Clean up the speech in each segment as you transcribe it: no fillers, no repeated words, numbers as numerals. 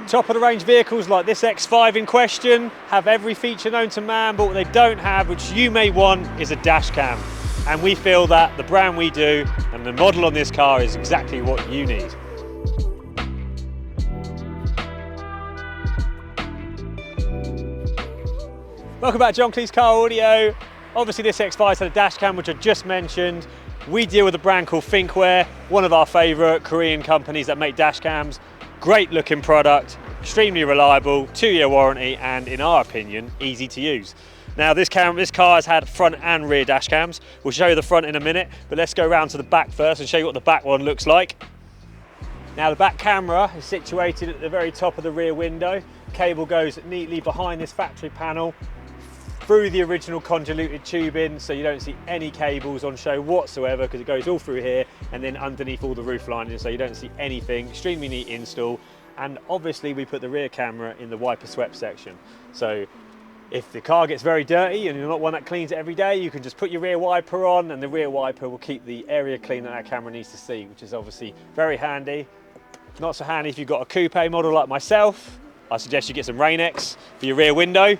Top of the range vehicles like this X5 in question have every feature known to man, but what they don't have, which you may want, is a dash cam. And we feel that the brand we do and the model on this car is exactly what you need. Welcome back to John Cleese Car Audio. Obviously this X5's had a dash cam, which I just mentioned. We deal with a brand called Thinkware, one of our favourite Korean companies that make dash cams. Great looking product, extremely reliable, 2-year warranty, and in our opinion, easy to use. Now this car has had front and rear dash cams. We'll show you the front in a minute, but let's go around to the back first and show you what the back one looks like. Now the back camera is situated at the very top of the rear window. Cable goes neatly behind this factory panel, through the original convoluted tubing, so you don't see any cables on show whatsoever, because it goes all through here and then underneath all the roof lining, so you don't see anything. Extremely neat install. And obviously we put the rear camera in the wiper swept section. So if the car gets very dirty and you're not one that cleans it every day, you can just put your rear wiper on and the rear wiper will keep the area clean that camera needs to see, which is obviously very handy. Not so handy if you've got a coupe model like myself. I suggest you get some Rain-X for your rear window.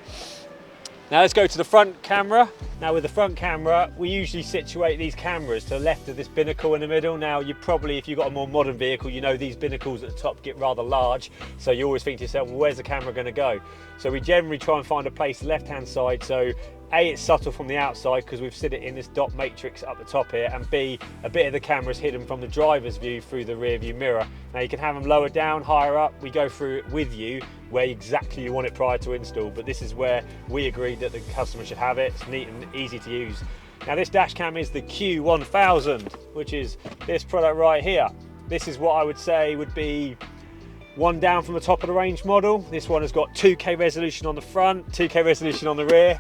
Now let's go to the front camera. Now with the front camera, we usually situate these cameras to the left of this binnacle in the middle. Now you probably, if you've got a more modern vehicle, you know these binnacles at the top get rather large. So you always think to yourself, well, where's the camera gonna go? So we generally try and find a place left-hand side. So A, it's subtle from the outside because we've set it in this dot matrix up the top here, and B, a bit of the camera is hidden from the driver's view through the rear view mirror. Now you can have them lower down, higher up. We go through it with you where exactly you want it prior to install, but this is where we agreed that the customer should have it. It's neat and easy to use. Now this dash cam is the Q1000, which is this product right here. This is what I would say would be one down from the top of the range model. This one has got 2K resolution on the front, 2K resolution on the rear.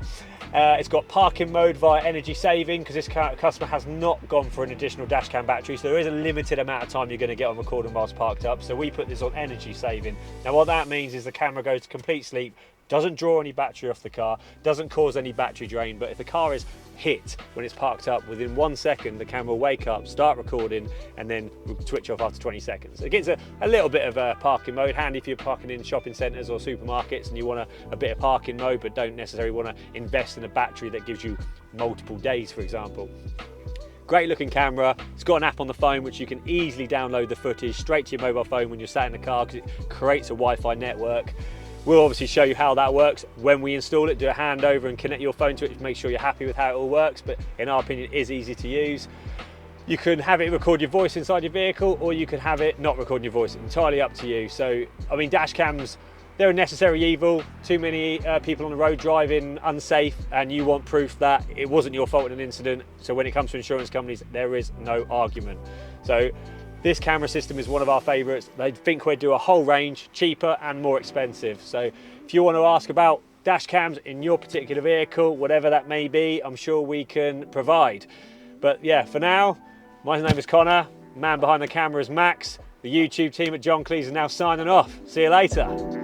It's got parking mode via energy saving, because this customer has not gone for an additional dash cam battery, so there is a limited amount of time you're going to get on recording whilst parked up, so we put this on energy saving. Now what that means is the camera goes to complete sleep, doesn't draw any battery off the car, doesn't cause any battery drain, but if the car is hit when it's parked up, within 1 second the camera will wake up, start recording, and then we'll switch off after 20 seconds. It gets a little bit of a parking mode, handy if you're parking in shopping centres or supermarkets and you want a bit of parking mode but don't necessarily want to invest in a battery that gives you multiple days, for example. Great looking camera. It's got an app on the phone which you can easily download the footage straight to your mobile phone when you're sat in the car, because it creates a Wi-Fi network. We'll obviously show you how that works when we install it, do a handover and connect your phone to it to make sure you're happy with how it all works, but in our opinion it is easy to use. You can have it record your voice inside your vehicle, or you can have it not record your voice, entirely up to you. So, I mean, dash cams, they're a necessary evil. Too many people on the road driving unsafe, and you want proof that it wasn't your fault in an incident. So when it comes to insurance companies, there is no argument. So this camera system is one of our favourites. They think we'd do a whole range, cheaper and more expensive. So if you want to ask about dash cams in your particular vehicle, whatever that may be, I'm sure we can provide. But yeah, for now, my name is Connor, man behind the camera is Max. The YouTube team at John Cleese is now signing off. See you later.